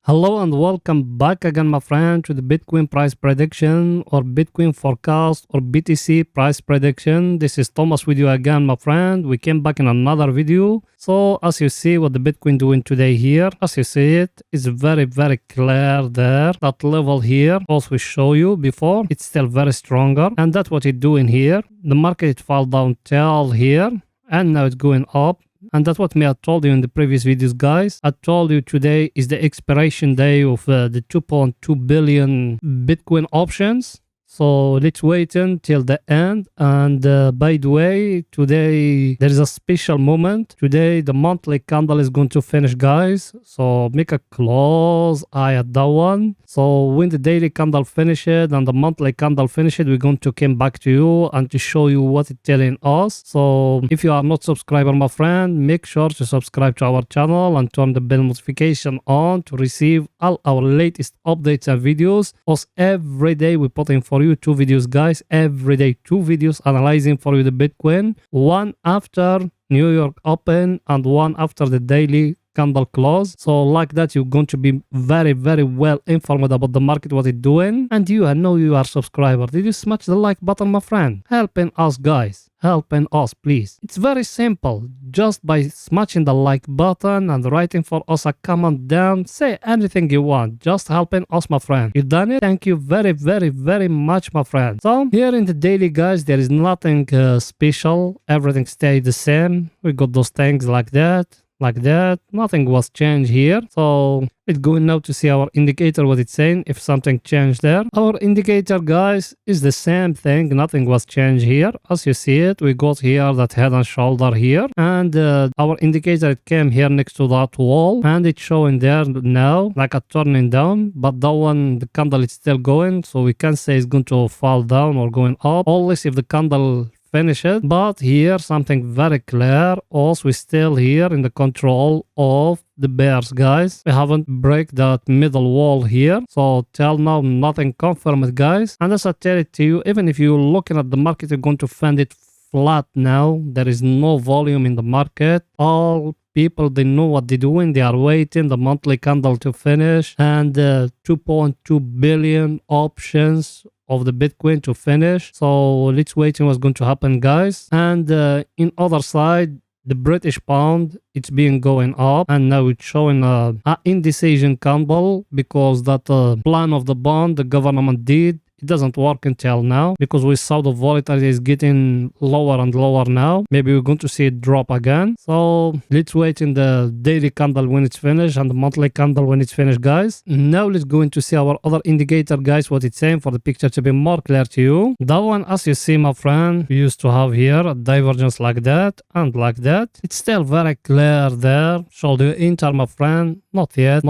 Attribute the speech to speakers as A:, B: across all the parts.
A: Hello and welcome back again, my friend, to the Bitcoin price prediction or Bitcoin forecast or BTC price prediction. This is Thomas with you again, my friend. We came back in another video. So as you see what the Bitcoin doing today here, as you see it, it's very clear there. That level here, also we show you before, it's still very stronger. And that's what it's doing here. The market fell down till here and now it's going up. And that's what I told you in the previous videos, guys. I told you today is the expiration day of the 2.2 billion Bitcoin options. So let's wait until the end. And by the way, today there is a special moment. Today the monthly candle is going to finish, guys. So make a close eye at that one. So when the daily candle finishes and the monthly candle finishes, we're going to come back to you and to show you what it's telling us. So if you are not subscriber, my friend, make sure to subscribe to our channel and turn the bell notification on to receive all our latest updates and videos. Because every day we put in for you 2 videos, guys. Every day 2 videos analyzing for you the Bitcoin, one after New York open and one after the daily candle close. So like that you're going to be very well informed about the market, what it's doing. And I know you are subscriber. Did you smash the like button, my friend? Helping us, guys. Helping us, please. It's very simple. Just by smashing the like button and writing for us a comment down, say anything you want. Just helping us, my friend. You done it? Thank you very much, my friend. So here in the daily, guys, there is nothing special. Everything stayed the same. We got those things like that. Nothing was changed here. So it's going now to see our indicator, what it's saying, if something changed there. Our indicator, guys, is the same thing. Nothing was changed here. As you see it, we got here that head and shoulder here, and our indicator, it came here next to that wall, and it's showing there now like a turning down, but that one, the candle is still going, so we can't say it's going to fall down or going up, always if the candle finish it. But here something very clear, also we still here in the control of the bears, guys. We haven't break that middle wall here, so till now nothing confirmed, guys. And as I tell it to you, even if you're looking at the market, you're going to find it flat now. There is no volume in the market. All people, they know what they're doing. They are waiting the monthly candle to finish and 2.2 billion options of the Bitcoin to finish. So let's wait what's going to happen, guys. And in other side, the British pound, it's been going up, and now it's showing a indecision candle because that plan of the bond the government did, it doesn't work until now because we saw the volatility is getting lower and lower now. Maybe we're going to see it drop again. So let's wait in the daily candle when it's finished and the monthly candle when it's finished, guys. Now let's go into see our other indicator, guys, what it's saying for the picture to be more clear to you. That one, as you see, my friend, we used to have here a divergence like that and like that. It's still very clear there. Should you enter, my friend? Not yet.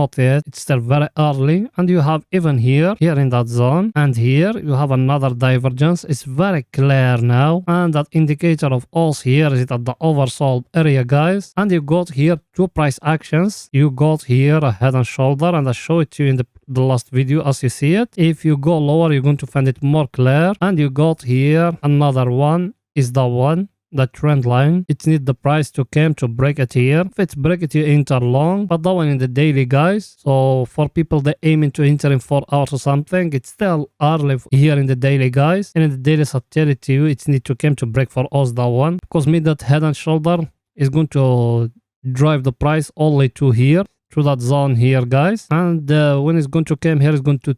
A: It's still very early. And you have even here in that zone, and here you have another divergence. It's very clear now, and that indicator of us here is at the oversold area, guys. And you got here 2 price actions. You got here a head and shoulder, and I show it to you in the last video as you see it. If you go lower, you're going to find it more clear. And you got here another one, is the one, the trend line. It needs the price to come to break it here. If it's break it, you enter long, but that one in the daily, guys. So for people that aiming to enter in 4 hours or something, it's still early here in the daily, guys. And in the daily, I tell it to you, it needs to come to break for us, that one, because me that head and shoulder is going to drive the price only to here, to that zone here, guys. And when it's going to come here, it's going to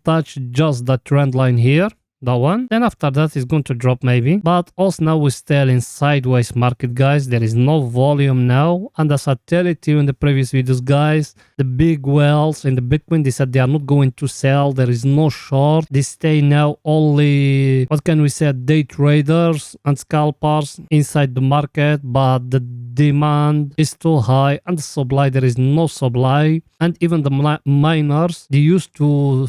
A: touch just that trend line here, that one. Then after that is going to drop maybe, but also now we're still in sideways market, guys. There is no volume now, and as I tell it to you in the previous videos, guys, the big whales in the Bitcoin, they said they are not going to sell. There is no short. They stay now only, what can we say, day traders and scalpers inside the market, but the demand is too high and the supply, there is no supply. And even the miners, they used to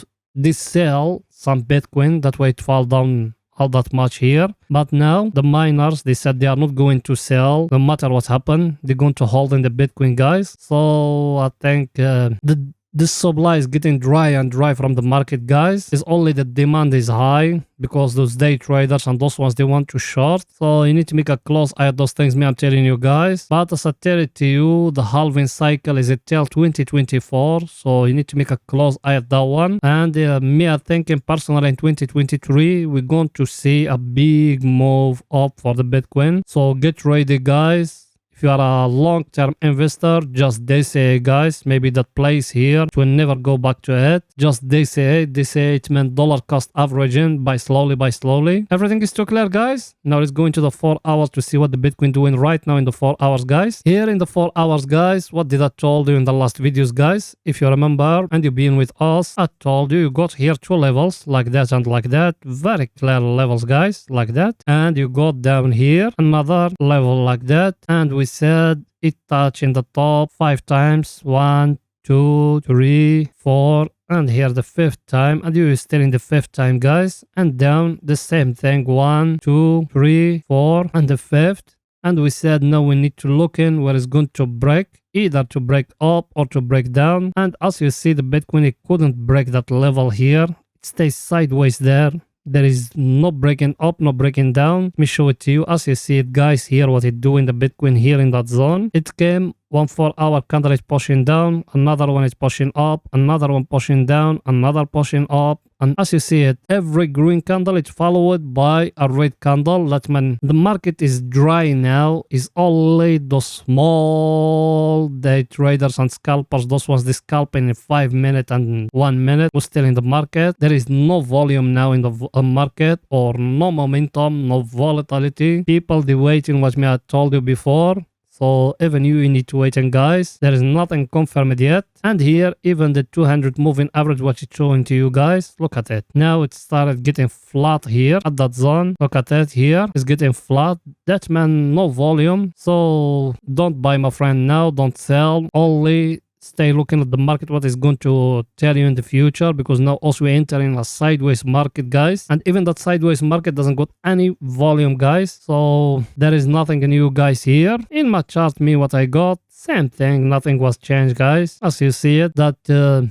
A: sell some Bitcoin, that way it fall down all that much here. But now the miners, they said they are not going to sell no matter what happened. They're going to hold in the Bitcoin, guys. So I think the This supply is getting dry and dry from the market, guys. It's only the demand is high because those day traders and those ones they want to short. So you need to make a close eye at those things, me I'm telling you guys. But as I tell it to you, the halving cycle is until 2024. So you need to make a close eye at that one. And me I'm thinking personally in 2023, we're going to see a big move up for the Bitcoin. So get ready, guys. If you are a long-term investor, just DCA, guys. Maybe that place here will never go back to it. Just DCA. DCA, it meant dollar cost averaging by slowly. Everything is too clear, guys. Now let's go into the 4 hours to see what the Bitcoin doing right now in the 4 hours, guys. Here in the 4 hours, guys, what did I told you in the last videos, guys? If you remember and you've been with us, I told you got here 2 levels like that and like that. Very clear levels, guys, like that. And you got down here another level like that. And we said it touched in the top 5 times. 1, 2, 3, 4, and here the 5th time, and you still in the 5th time, guys. And down the same thing, 1, 2, 3, 4, and the 5th. And we said now we need to look in where it's going to break, either to break up or to break down. And as you see, the Bitcoin, it couldn't break that level here. It stays sideways there. There is no breaking up, no breaking down. Let me show it to you. As you see it, guys, here what it doing, the Bitcoin here in that zone. It came 1 4-hour candle is pushing down, another one is pushing up, another one pushing down, another pushing up. And as you see it, every green candle is followed by a red candle. That means the market is dry now. Is only those small day traders and scalpers. Those ones they scalping in 5 minutes and 1 minute was still in the market. There is no volume now in the market, or no momentum, no volatility. People they waiting what me I told you before. So even you need to wait, and guys, there is nothing confirmed yet. And here, even the 200 moving average, what it's showing to you guys, look at it. Now it started getting flat here at that zone. Look at it here. It's getting flat. That meant no volume. So don't buy, my friend, now. Don't sell. Only stay looking at the market, what is going to tell you in the future, because now also we're entering a sideways market, guys. And even that sideways market doesn't got any volume, guys. So there is nothing new, guys, here. In my chart, me, what I got, same thing, nothing was changed, guys. As you see it, that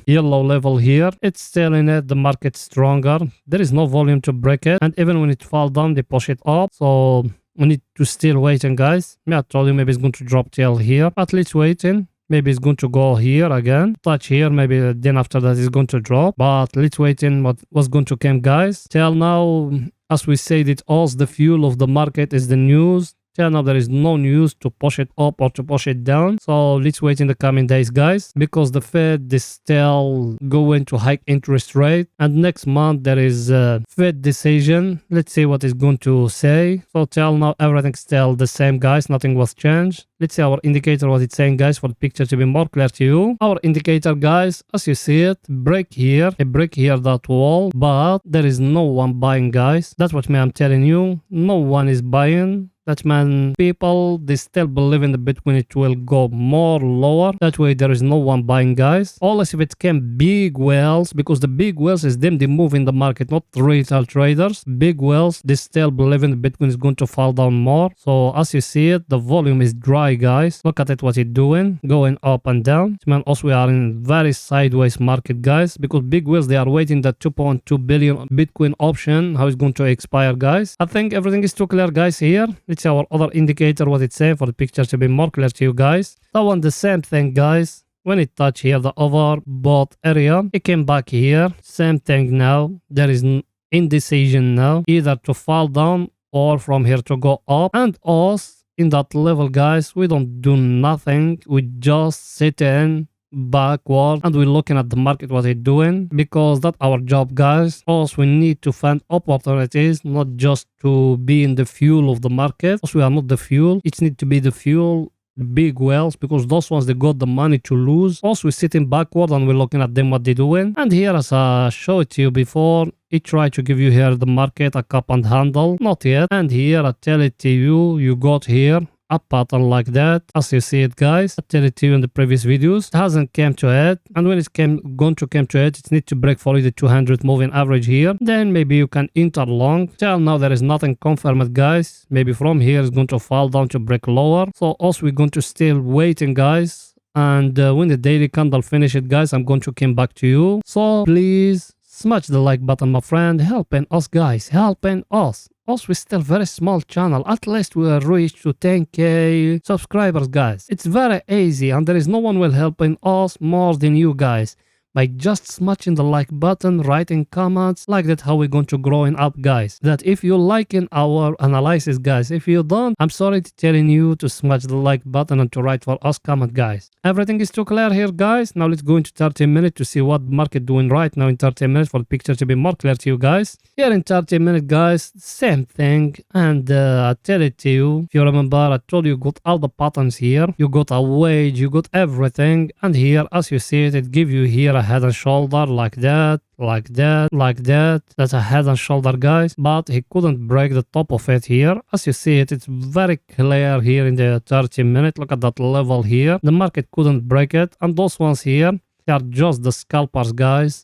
A: yellow level here, it's still in it, the market stronger. There is no volume to break it. And even when it fall down, they push it up. So we need to still waiting, guys. Me, I told you maybe it's going to drop till here. At least waiting. Maybe it's going to go here again, touch here, maybe then after that it's going to drop. But let's wait in what's going to come, guys. Till now, as we said, it all the fuel of the market is the news. Till now there is no news to push it up or to push it down. So let's wait in the coming days, guys, because the Fed is still going to hike interest rate, and next month there is a Fed decision. Let's see what it's going to say. So till now everything's still the same, guys, nothing was changed. Let's see our indicator, what it's saying, guys, for the picture to be more clear to you. Our indicator, guys, as you see it, break here, that wall, but there is no one buying, guys. That's what I'm telling you. No one is buying. That means people, they still believe in the Bitcoin, it will go more lower. That way there is no one buying, guys. Unless if it came big whales, because the big whales is them, they move in the market, not retail traders. Big whales, they still believe in the Bitcoin is going to fall down more. So as you see it, the volume is dry, guys. Look at it, what it's doing, going up and down. It means also we are in very sideways market, guys, because big whales, they are waiting that 2.2 billion Bitcoin option, how it's going to expire, guys. I think everything is too clear, guys, here. Let's see our other indicator, what it's saying, for the picture to be more clear to you, guys. That one, the same thing, guys. When it touched here, the overbought area, it came back here. Same thing now. There is indecision now, either to fall down or from here to go up. And us, in that level, guys, we don't do nothing. We just sit in backward and we're looking at the market, what it's doing, because that's our job, guys. Also, we need to find opportunities, not just to be in the fuel of the market. Also, we are not the fuel. It needs to be the fuel, the big whales, because those ones, they got the money to lose. Also, we're sitting backward and we're looking at them, what they're doing. And here, as I showed it to you before, it tried to give you here the market a cup and handle, not yet. And here I tell it to you, you got here a pattern like that, as you see it, guys. I tell it to you in the previous videos. It hasn't come to it, and when it's going to come to it, it needs to break for you the 200 moving average here. Then maybe you can enter long. Till now there is nothing confirmed, guys. Maybe from here it's going to fall down to break lower. So also we're going to still waiting, guys, And when the daily candle finishes, guys, I'm going to come back to you. So please smash the like button, my friend. Helping us, guys. Helping us. Also, we're still very small channel. At least we are reached to 10k subscribers, guys. It's very easy and there is no one will helping us more than you guys. By just smashing the like button, writing comments, like that how we're going to growing up, guys. That if you liking our analysis, guys, if you don't, I'm sorry to telling you to smash the like button and to write for us comment, guys. Everything is too clear here, guys. Now let's go into 30 minutes to see what market doing right now in 30 minutes for the picture to be more clear to you guys. Here in 30 minutes, guys, same thing. And I tell it to you, if you remember, I told you got all the patterns here. You got a wage, you got everything. And here, as you see it, it give you here a head and shoulder like that, like that, like that. That's a head and shoulder, guys, but he couldn't break the top of it here. As you see it, it's very clear here in the 30 minutes. Look at that level here. The market couldn't break it, and those ones here, they are just the scalpers, guys.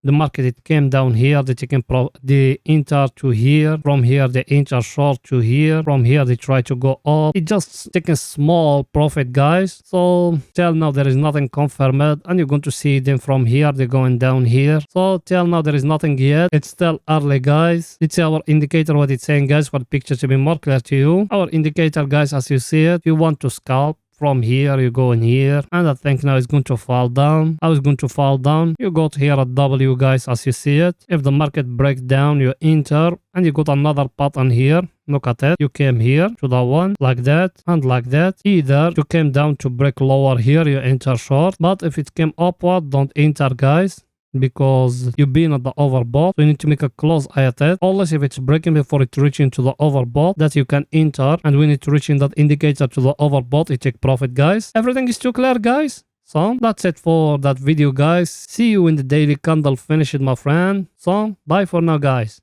A: The market, it came down here, the enter to here, from here they enter short to here, from here they try to go up. It just taking small profit, guys. So till now there is nothing confirmed, and you're going to see them from here, they're going down here. So till now there is nothing yet. It's still early, guys. It's our indicator what it's saying, guys, for the picture to be more clear to you. Our indicator, guys, as you see it, you want to scalp. From here, you go in here, and I think now it's going to fall down. How is going to fall down? You got here a W, guys, as you see it. If the market breaks down, you enter, and you got another pattern here. Look at it. You came here to the one, like that, and like that. Either you came down to break lower here, you enter short. But if it came upward, don't enter, guys, because you've been at the overbought. So you need to make a close eye at it. Always if it's breaking before it reaching to the overbought, that you can enter. And when it reaching that indicator to the overbought, you take profit, guys. Everything is too clear, guys. So that's it for that video, guys. See you in the daily candle finish it, my friend. So bye for now, guys.